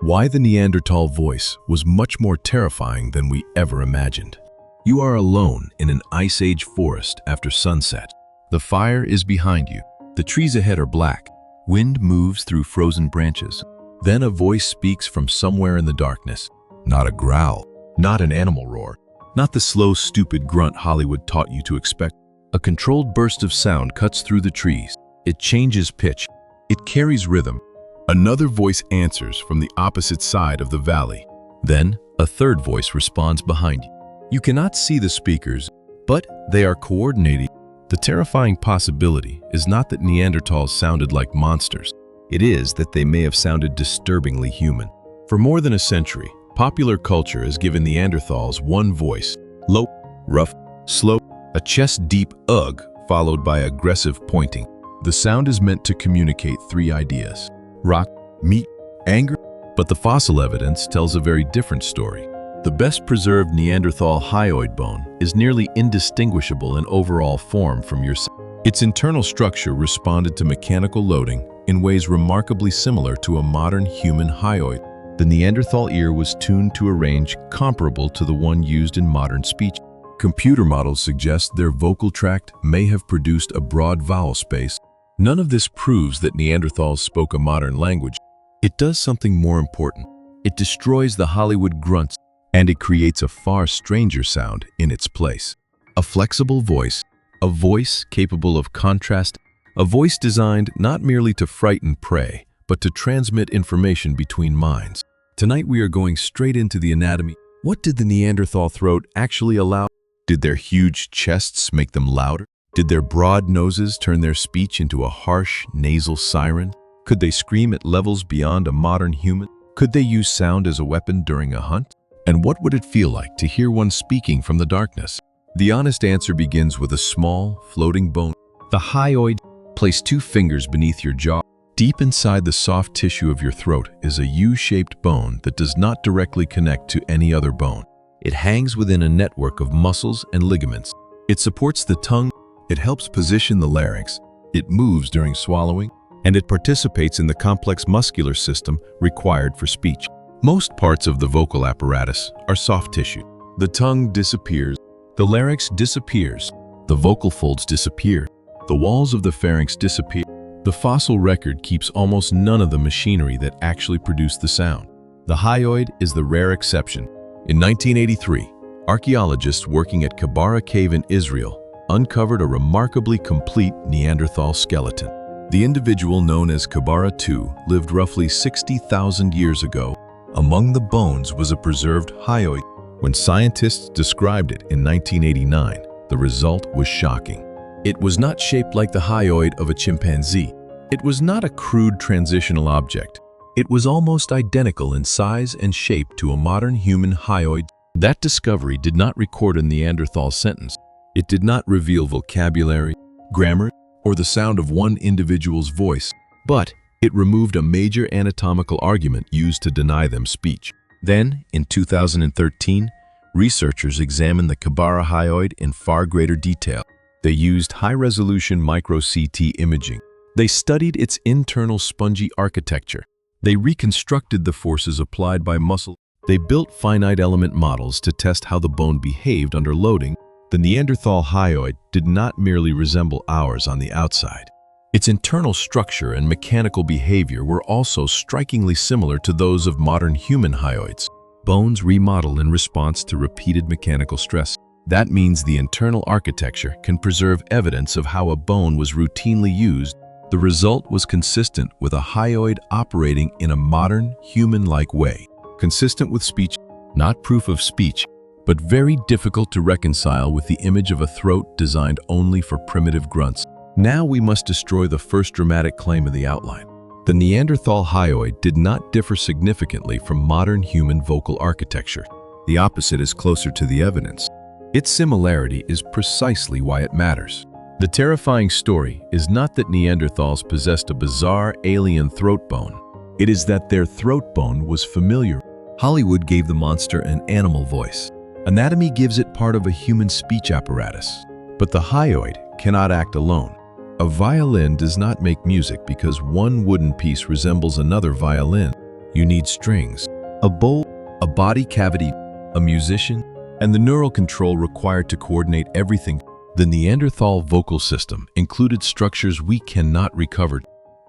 Why the Neanderthal voice was much more terrifying than we ever imagined. You are alone in an Ice Age forest after sunset. The fire is behind you. The trees ahead are black. Wind moves through frozen branches. Then a voice speaks from somewhere in the darkness. Not a growl, not an animal roar, not the slow, stupid grunt Hollywood taught you to expect. A controlled burst of sound cuts through the trees. It changes pitch. It carries rhythm. Another voice answers from the opposite side of the valley. Then, a third voice responds behind you. You cannot see the speakers, but they are coordinating. The terrifying possibility is not that Neanderthals sounded like monsters. It is that they may have sounded disturbingly human. For more than a century, popular culture has given Neanderthals one voice: low, rough, slow, a chest-deep ugh followed by aggressive pointing. The sound is meant to communicate three ideas: rock, meat, anger. But the fossil evidence tells a very different story. The best preserved Neanderthal hyoid bone is nearly indistinguishable in overall form from your. Its internal structure responded to mechanical loading in ways remarkably similar to a modern human hyoid. The Neanderthal ear was tuned to a range comparable to the one used in modern speech. Computer models suggest their vocal tract may have produced a broad vowel space. None of this proves that Neanderthals spoke a modern language. It does something more important. It destroys the Hollywood grunts, and it creates a far stranger sound in its place. A flexible voice, a voice capable of contrast, a voice designed not merely to frighten prey, but to transmit information between minds. Tonight we are going straight into the anatomy. What did the Neanderthal throat actually allow? Did their huge chests make them louder? Did their broad noses turn their speech into a harsh, nasal siren? Could they scream at levels beyond a modern human? Could they use sound as a weapon during a hunt? And what would it feel like to hear one speaking from the darkness? The honest answer begins with a small, floating bone. The hyoid. Place 2 fingers beneath your jaw. Deep inside the soft tissue of your throat is a U-shaped bone that does not directly connect to any other bone. It hangs within a network of muscles and ligaments. It supports the tongue. It helps position the larynx. It moves during swallowing, and it participates in the complex muscular system required for speech. Most parts of the vocal apparatus are soft tissue. The tongue disappears. The larynx disappears. The vocal folds disappear. The walls of the pharynx disappear. The fossil record keeps almost none of the machinery that actually produced the sound. The hyoid is the rare exception. In 1983, archaeologists working at Kibara Cave in Israel uncovered a remarkably complete Neanderthal skeleton. The individual known as Kibara II lived roughly 60,000 years ago. Among the bones was a preserved hyoid. When scientists described it in 1989, the result was shocking. It was not shaped like the hyoid of a chimpanzee. It was not a crude transitional object. It was almost identical in size and shape to a modern human hyoid. That discovery did not record a Neanderthal sentence. It did not reveal vocabulary, grammar, or the sound of one individual's voice, but it removed a major anatomical argument used to deny them speech. Then, in 2013, researchers examined the Kibara hyoid in far greater detail. They used high-resolution micro-CT imaging. They studied its internal spongy architecture. They reconstructed the forces applied by muscle. They built finite element models to test how the bone behaved under loading. The Neanderthal hyoid did not merely resemble ours on the outside. Its internal structure and mechanical behavior were also strikingly similar to those of modern human hyoids. Bones remodel in response to repeated mechanical stress. That means the internal architecture can preserve evidence of how a bone was routinely used. The result was consistent with a hyoid operating in a modern, human-like way. Consistent with speech, not proof of speech, but very difficult to reconcile with the image of a throat designed only for primitive grunts. Now we must destroy the first dramatic claim of the outline. The Neanderthal hyoid did not differ significantly from modern human vocal architecture. The opposite is closer to the evidence. Its similarity is precisely why it matters. The terrifying story is not that Neanderthals possessed a bizarre alien throat bone. It is that their throat bone was familiar. Hollywood gave the monster an animal voice. Anatomy gives it part of a human speech apparatus. But the hyoid cannot act alone. A violin does not make music because one wooden piece resembles another violin. You need strings, a bowl, a body cavity, a musician, and the neural control required to coordinate everything. The Neanderthal vocal system included structures we cannot recover.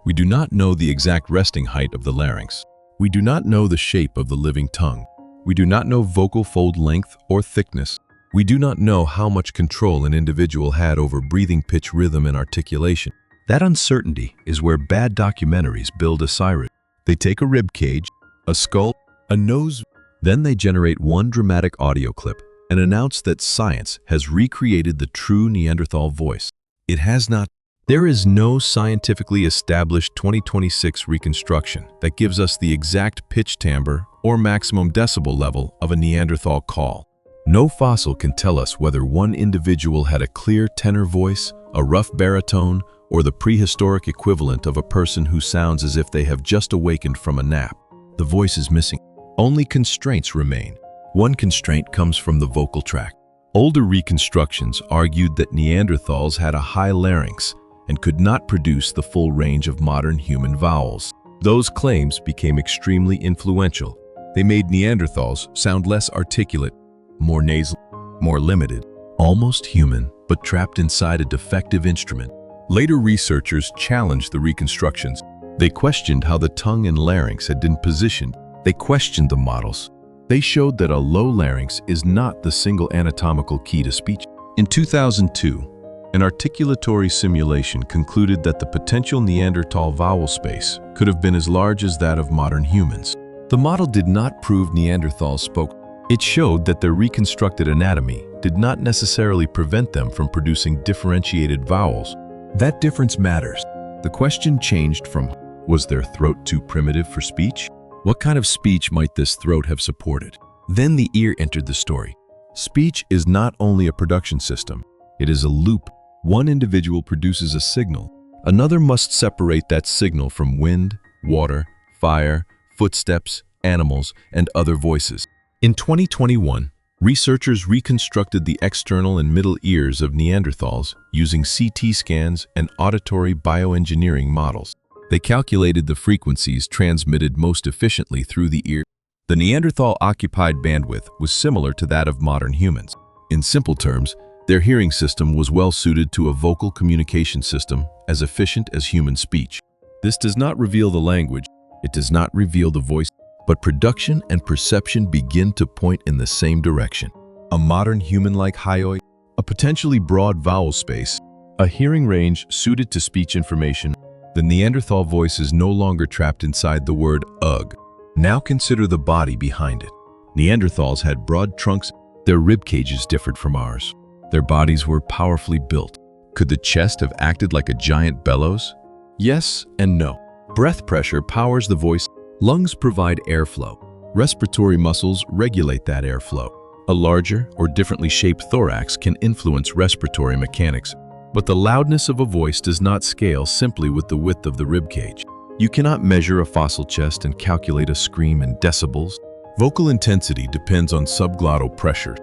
We do not know the exact resting height of the larynx. We do not know the shape of the living tongue. We do not know vocal fold length or thickness. We do not know how much control an individual had over breathing, pitch, rhythm, and articulation. That uncertainty is where bad documentaries build a siren. They take a rib cage, a skull, a nose, then they generate one dramatic audio clip and announce that science has recreated the true Neanderthal voice. It has not. There is no scientifically established 2026 reconstruction that gives us the exact pitch timbre or maximum decibel level of a Neanderthal call. No fossil can tell us whether one individual had a clear tenor voice, a rough baritone, or the prehistoric equivalent of a person who sounds as if they have just awakened from a nap. The voice is missing. Only constraints remain. One constraint comes from the vocal tract. Older reconstructions argued that Neanderthals had a high larynx and could not produce the full range of modern human vowels. Those claims became extremely influential. They made Neanderthals sound less articulate, more nasal, more limited, almost human, but trapped inside a defective instrument. Later researchers challenged the reconstructions. They questioned how the tongue and larynx had been positioned. They questioned the models. They showed that a low larynx is not the single anatomical key to speech. In 2002, an articulatory simulation concluded that the potential Neanderthal vowel space could have been as large as that of modern humans. The model did not prove Neanderthals spoke. It showed that their reconstructed anatomy did not necessarily prevent them from producing differentiated vowels. That difference matters. The question changed from, was their throat too primitive for speech? What kind of speech might this throat have supported? Then the ear entered the story. Speech is not only a production system, it is a loop. One individual produces a signal. Another must separate that signal from wind, water, fire, footsteps, animals, and other voices. In 2021, researchers reconstructed the external and middle ears of Neanderthals using CT scans and auditory bioengineering models. They calculated the frequencies transmitted most efficiently through the ear. The Neanderthal occupied bandwidth was similar to that of modern humans. In simple terms, their hearing system was well suited to a vocal communication system as efficient as human speech. This does not reveal the language, it does not reveal the voice, but production and perception begin to point in the same direction. A modern human-like hyoid, a potentially broad vowel space, a hearing range suited to speech information. The Neanderthal voice is no longer trapped inside the word ugh. Now consider the body behind it. Neanderthals had broad trunks. Their rib cages differed from ours. Their bodies were powerfully built. Could the chest have acted like a giant bellows? Yes and no. Breath pressure powers the voice. Lungs provide airflow. Respiratory muscles regulate that airflow. A larger or differently shaped thorax can influence respiratory mechanics. But the loudness of a voice does not scale simply with the width of the rib cage. You cannot measure a fossil chest and calculate a scream in decibels. Vocal intensity depends on subglottal pressure,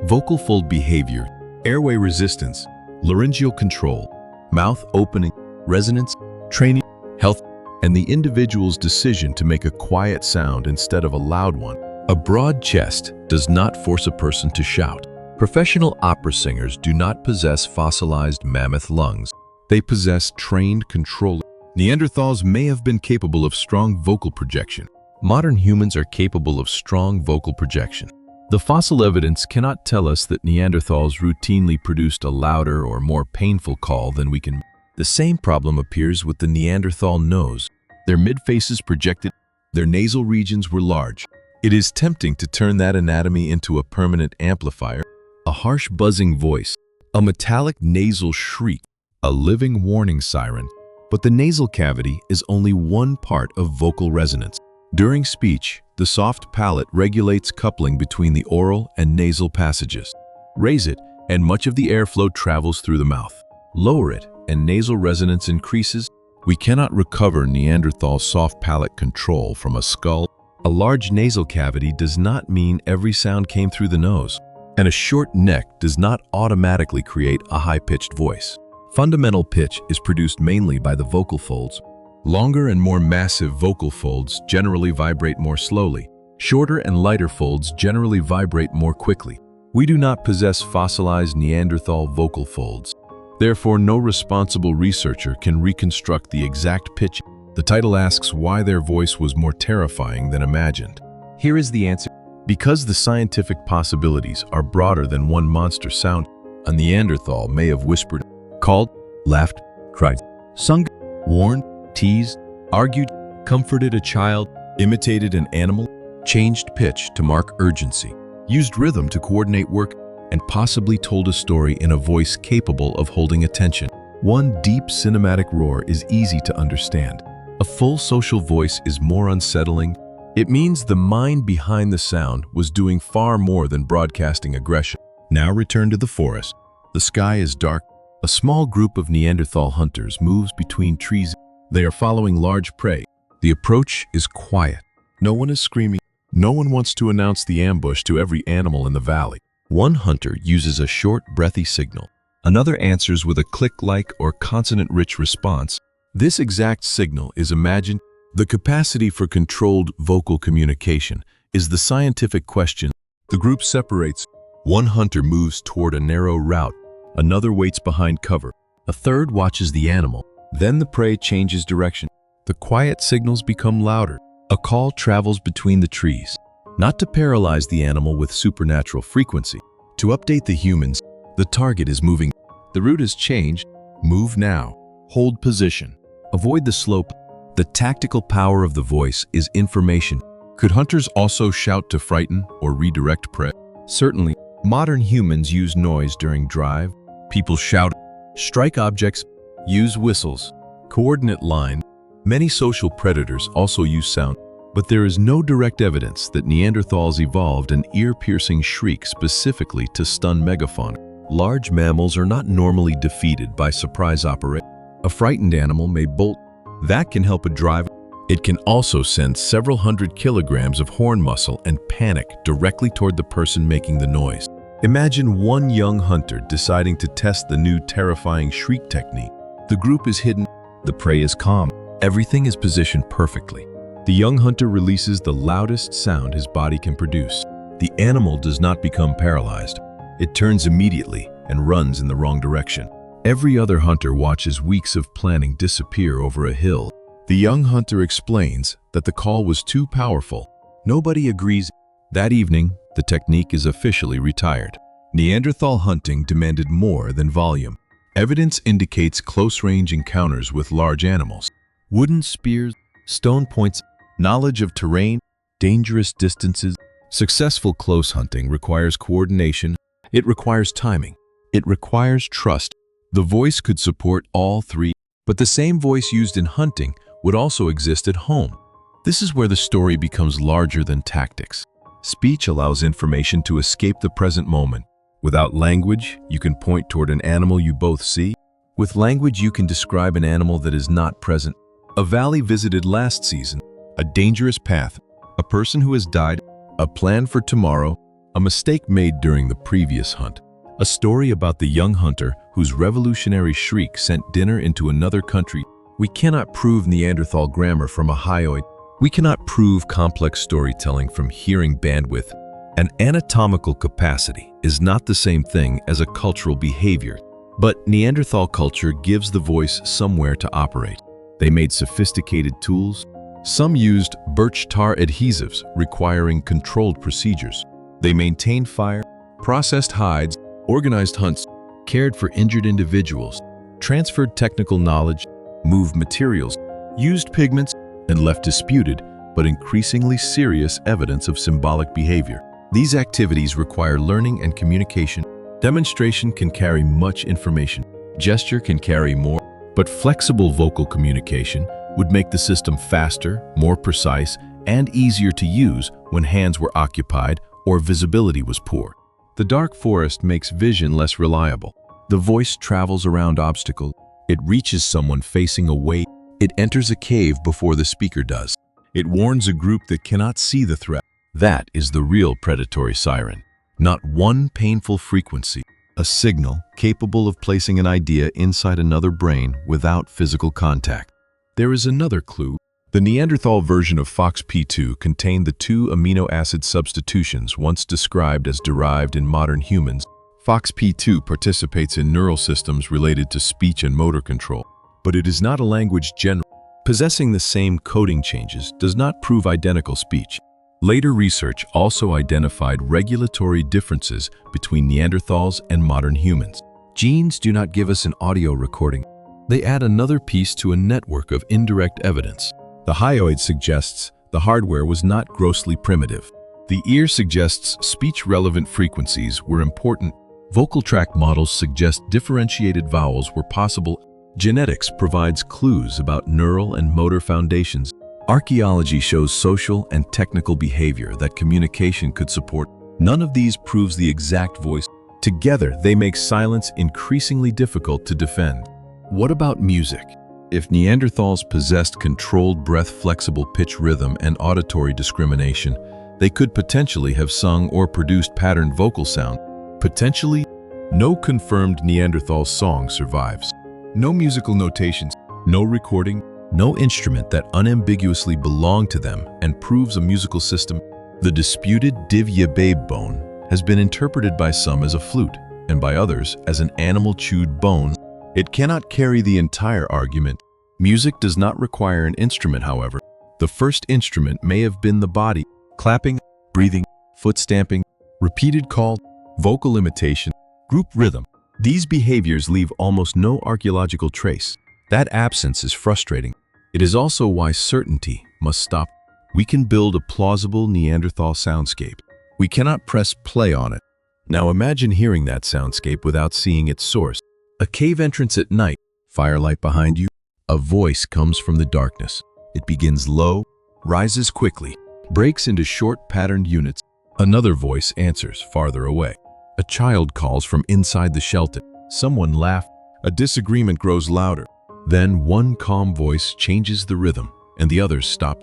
vocal fold behavior, airway resistance, laryngeal control, mouth opening, resonance, training, health, and the individual's decision to make a quiet sound instead of a loud one. A broad chest does not force a person to shout. Professional opera singers do not possess fossilized mammoth lungs. They possess trained control. Neanderthals may have been capable of strong vocal projection. Modern humans are capable of strong vocal projection. The fossil evidence cannot tell us that Neanderthals routinely produced a louder or more painful call than we can. The same problem appears with the Neanderthal nose. Their midfaces projected, their nasal regions were large. It is tempting to turn that anatomy into a permanent amplifier. A harsh buzzing voice, a metallic nasal shriek, a living warning siren. But the nasal cavity is only one part of vocal resonance. During speech, the soft palate regulates coupling between the oral and nasal passages. Raise it, and much of the airflow travels through the mouth. Lower it, and nasal resonance increases. We cannot recover Neanderthal soft palate control from a skull. A large nasal cavity does not mean every sound came through the nose. And a short neck does not automatically create a high-pitched voice. Fundamental pitch is produced mainly by the vocal folds. Longer and more massive vocal folds generally vibrate more slowly. Shorter and lighter folds generally vibrate more quickly. We do not possess fossilized Neanderthal vocal folds. Therefore, no responsible researcher can reconstruct the exact pitch. The title asks why their voice was more terrifying than imagined. Here is the answer. Because the scientific possibilities are broader than one monster sound, a Neanderthal may have whispered, called, laughed, cried, sung, warned, teased, argued, comforted a child, imitated an animal, changed pitch to mark urgency, used rhythm to coordinate work, and possibly told a story in a voice capable of holding attention. One deep cinematic roar is easy to understand. A full social voice is more unsettling. It means the mind behind the sound was doing far more than broadcasting aggression. Now return to the forest. The sky is dark. A small group of Neanderthal hunters moves between trees. They are following large prey. The approach is quiet. No one is screaming. No one wants to announce the ambush to every animal in the valley. One hunter uses a short, breathy signal. Another answers with a click-like or consonant-rich response. This exact signal is imagined. The capacity for controlled vocal communication is the scientific question. The group separates. One hunter moves toward a narrow route. Another waits behind cover. A third watches the animal. Then the prey changes direction. The quiet signals become louder. A call travels between the trees. Not to paralyze the animal with supernatural frequency. To update the humans, the target is moving. The route has changed. Move now. Hold position. Avoid the slope. The tactical power of the voice is information. Could hunters also shout to frighten or redirect prey? Certainly. Modern humans use noise during drive. People shout, strike objects, use whistles, coordinate line. Many social predators also use sound. But there is no direct evidence that Neanderthals evolved an ear-piercing shriek specifically to stun megafauna. Large mammals are not normally defeated by surprise operation. A frightened animal may bolt. That can help a driver. It can also send several hundred kilograms of horn muscle and panic directly toward the person making the noise. Imagine one young hunter deciding to test the new terrifying shriek technique. The group is hidden. The prey is calm. Everything is positioned perfectly. The young hunter releases the loudest sound his body can produce. The animal does not become paralyzed. It turns immediately and runs in the wrong direction. Every other hunter watches weeks of planning disappear over a hill. The young hunter explains that the call was too powerful. Nobody agrees. That evening, the technique is officially retired. Neanderthal hunting demanded more than volume. Evidence indicates close-range encounters with large animals. Wooden spears, stone points, knowledge of terrain, dangerous distances. Successful close hunting requires coordination. It requires timing. It requires trust. The voice could support all three, but the same voice used in hunting would also exist at home. This is where the story becomes larger than tactics. Speech allows information to escape the present moment. Without language, you can point toward an animal you both see. With language, you can describe an animal that is not present. A valley visited last season, a dangerous path, a person who has died, a plan for tomorrow, a mistake made during the previous hunt. A story about the young hunter whose revolutionary shriek sent dinner into another country. We cannot prove Neanderthal grammar from a hyoid. We cannot prove complex storytelling from hearing bandwidth. An anatomical capacity is not the same thing as a cultural behavior, but Neanderthal culture gives the voice somewhere to operate. They made sophisticated tools. Some used birch tar adhesives requiring controlled procedures. They maintained fire, processed hides, organized hunts, cared for injured individuals, transferred technical knowledge, moved materials, used pigments, and left disputed but increasingly serious evidence of symbolic behavior. These activities require learning and communication. Demonstration can carry much information. Gesture can carry more, but flexible vocal communication would make the system faster, more precise, and easier to use when hands were occupied or visibility was poor. The dark forest makes vision less reliable. The voice travels around obstacles. It reaches someone facing away. It enters a cave before the speaker does. It warns a group that cannot see the threat. That is the real predatory siren. Not one painful frequency, a signal capable of placing an idea inside another brain without physical contact. There is another clue. The Neanderthal version of FOXP2 contained the two amino acid substitutions once described as derived in modern humans. FOXP2 participates in neural systems related to speech and motor control, but it is not a language general. Possessing the same coding changes does not prove identical speech. Later research also identified regulatory differences between Neanderthals and modern humans. Genes do not give us an audio recording. They add another piece to a network of indirect evidence. The hyoid suggests the hardware was not grossly primitive. The ear suggests speech-relevant frequencies were important. Vocal tract models suggest differentiated vowels were possible. Genetics provides clues about neural and motor foundations. Archaeology shows social and technical behavior that communication could support. None of these proves the exact voice. Together, they make silence increasingly difficult to defend. What about music? If Neanderthals possessed controlled breath, flexible pitch rhythm, and auditory discrimination, they could potentially have sung or produced patterned vocal sound. Potentially, no confirmed Neanderthal song survives. No musical notations, no recording, no instrument that unambiguously belonged to them and proves a musical system. The disputed Div-Ya-Babe bone has been interpreted by some as a flute and by others as an animal-chewed bone. It cannot carry the entire argument. Music does not require an instrument, however. The first instrument may have been the body, clapping, breathing, foot stamping, repeated call, vocal imitation, group rhythm. These behaviors leave almost no archaeological trace. That absence is frustrating. It is also why certainty must stop. We can build a plausible Neanderthal soundscape. We cannot press play on it. Now imagine hearing that soundscape without seeing its source. A cave entrance at night, firelight behind you. A voice comes from the darkness. It begins low, rises quickly, breaks into short patterned units. Another voice answers farther away. A child calls from inside the shelter. Someone laughs. A disagreement grows louder. Then one calm voice changes the rhythm, and the others stop.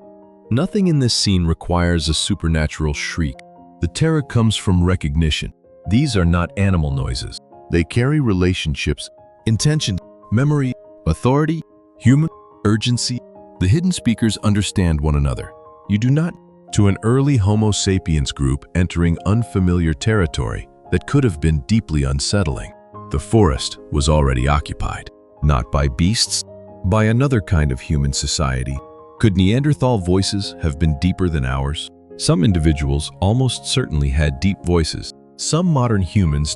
Nothing in this scene requires a supernatural shriek. The terror comes from recognition. These are not animal noises. They carry relationships, intention, memory, authority, human, urgency. The hidden speakers understand one another. You do not. To an early Homo sapiens group entering unfamiliar territory that could have been deeply unsettling. The forest was already occupied, not by beasts, by another kind of human society. Could Neanderthal voices have been deeper than ours? Some individuals almost certainly had deep voices. Some modern humans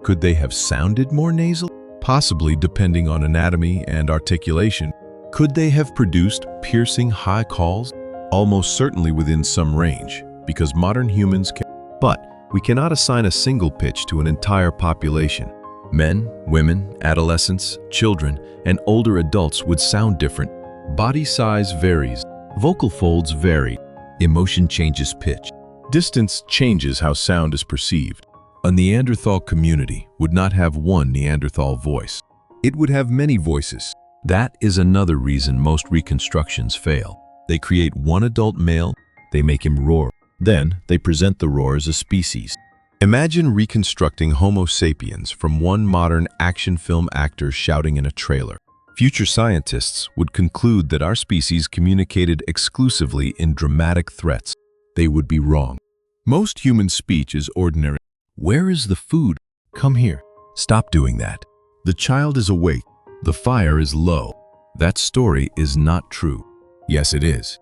could they have sounded more nasal? Possibly, depending on anatomy and articulation. Could they have produced piercing high calls? Almost certainly within some range, because modern humans can. But we cannot assign a single pitch to an entire population. Men, women, adolescents, children, and older adults would sound different. Body size varies. Vocal folds vary. Emotion changes pitch. Distance changes how sound is perceived. A Neanderthal community would not have one Neanderthal voice. It would have many voices. That is another reason most reconstructions fail. They create one adult male, they make him roar. Then they present the roar as a species. Imagine reconstructing Homo sapiens from one modern action film actor shouting in a trailer. Future scientists would conclude that our species communicated exclusively in dramatic threats. They would be wrong. Most human speech is ordinary. Where is the food? Come here. Stop doing that. The child is awake. The fire is low. That story is not true. Yes, it is.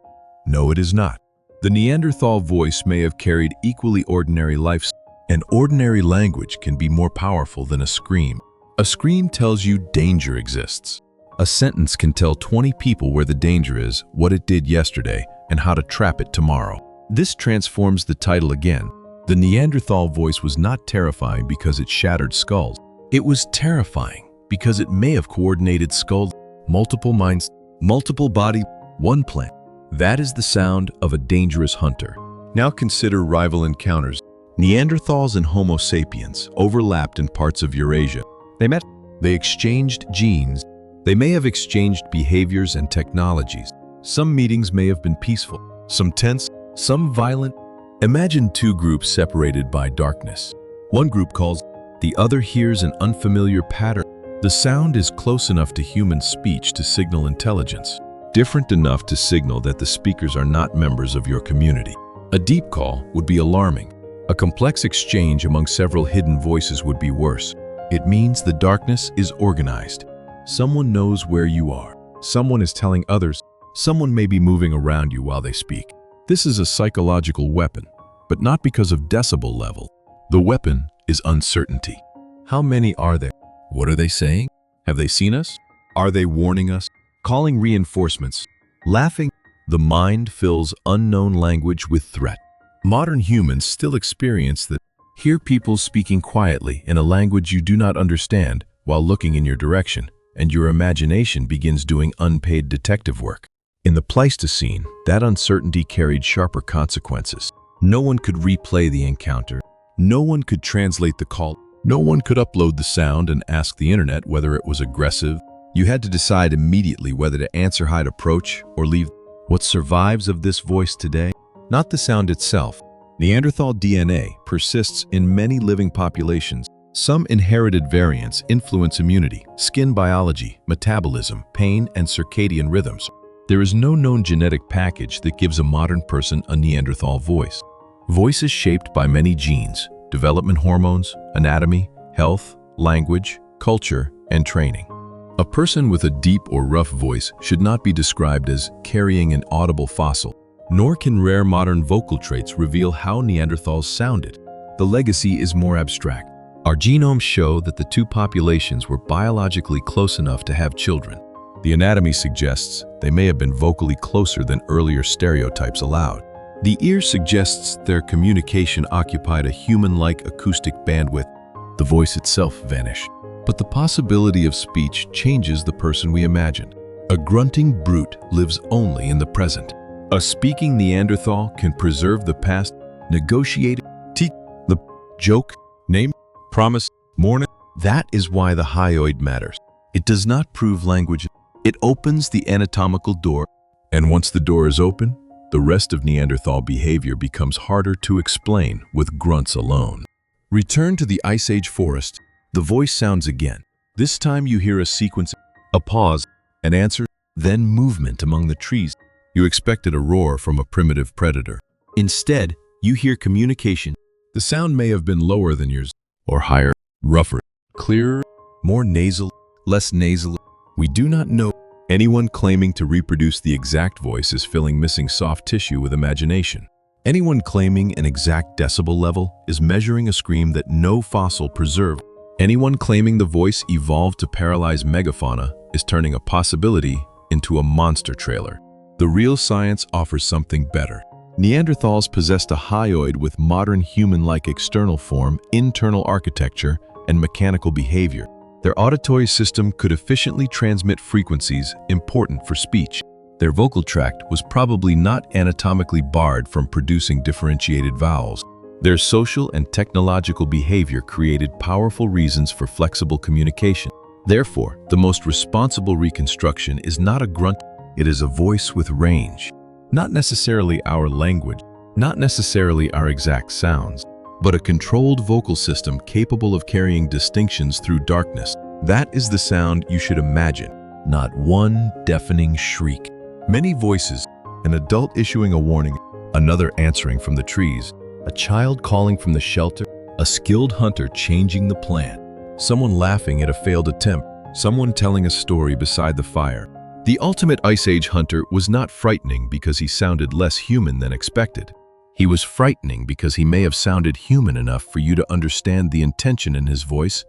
No, it is not. The Neanderthal voice may have carried equally ordinary life. An ordinary language can be more powerful than a scream. A scream tells you danger exists. A sentence can tell 20 people where the danger is, what it did yesterday, and how to trap it tomorrow. This transforms the title again. The Neanderthal voice was not terrifying because it shattered skulls. It was terrifying because it may have coordinated skulls, multiple minds, multiple body, one plan. That is the sound of a dangerous hunter. Now consider rival encounters. Neanderthals and Homo sapiens overlapped in parts of Eurasia. They met. They exchanged genes. They may have exchanged behaviors and technologies. Some meetings may have been peaceful, some tense, some violent. Imagine two groups separated by darkness. One group calls, the other hears an unfamiliar pattern. The sound is close enough to human speech to signal intelligence. different enough to signal that the speakers are not members of your community. A deep call would be alarming. A complex exchange among several hidden voices would be worse. It means the darkness is organized. Someone knows where you are. Someone is telling others. Someone may be moving around you while they speak. This is a psychological weapon, but not because of decibel level. The weapon is uncertainty. How many are there? What are they saying? Have they seen us? Are they warning us? Calling reinforcements? Laughing? The mind fills unknown language with threat. Modern humans still experience that. Hear people speaking quietly in a language you do not understand while looking in your direction, and your imagination begins doing unpaid detective work. In the Pleistocene, that uncertainty carried sharper consequences. No one could replay the encounter. No one could translate the call. No one could upload the sound and ask the internet whether it was aggressive. You had to decide immediately whether to answer, hide, approach, or leave. What survives of this voice today? Not the sound itself. Neanderthal DNA persists in many living populations. Some inherited variants influence immunity, skin biology, metabolism, pain, and circadian rhythms. There is no known genetic package that gives a modern person a Neanderthal voice. Voice is shaped by many genes, development hormones, anatomy, health, language, culture, and training. A person with a deep or rough voice should not be described as carrying an audible fossil, nor can rare modern vocal traits reveal how Neanderthals sounded. The legacy is more abstract. Our genomes show that the two populations were biologically close enough to have children. The anatomy suggests they may have been vocally closer than earlier stereotypes allowed. The ear suggests their communication occupied a human-like acoustic bandwidth. The voice itself vanished. But the possibility of speech changes the person we imagine. A grunting brute lives only in the present. A speaking Neanderthal can preserve the past, negotiate, teach, the joke, name, promise, mourn. That is why the hyoid matters. It does not prove language. It opens the anatomical door. And once the door is open, the rest of Neanderthal behavior becomes harder to explain with grunts alone. Return to the Ice Age forest. The voice sounds again. This time you hear a sequence, a pause, an answer, then movement among the trees. You expected a roar from a primitive predator. Instead, you hear communication. The sound may have been lower than yours, or higher, rougher, clearer, more nasal, less nasal. We do not know. Anyone claiming to reproduce the exact voice is filling missing soft tissue with imagination. Anyone claiming an exact decibel level is measuring a scream that no fossil preserved. Anyone claiming the voice evolved to paralyze megafauna is turning a possibility into a monster trailer. The real science offers something better. Neanderthals possessed a hyoid with modern human-like external form, internal architecture, and mechanical behavior. Their auditory system could efficiently transmit frequencies important for speech. Their vocal tract was probably not anatomically barred from producing differentiated vowels. Their social and technological behavior created powerful reasons for flexible communication. Therefore, the most responsible reconstruction is not a grunt, it is a voice with range. Not necessarily our language, not necessarily our exact sounds, but a controlled vocal system capable of carrying distinctions through darkness. That is the sound you should imagine, not one deafening shriek. Many voices, an adult issuing a warning, another answering from the trees, a child calling from the shelter, a skilled hunter changing the plan, someone laughing at a failed attempt, someone telling a story beside the fire. The ultimate Ice Age hunter was not frightening because he sounded less human than expected. He was frightening because he may have sounded human enough for you to understand the intention in his voice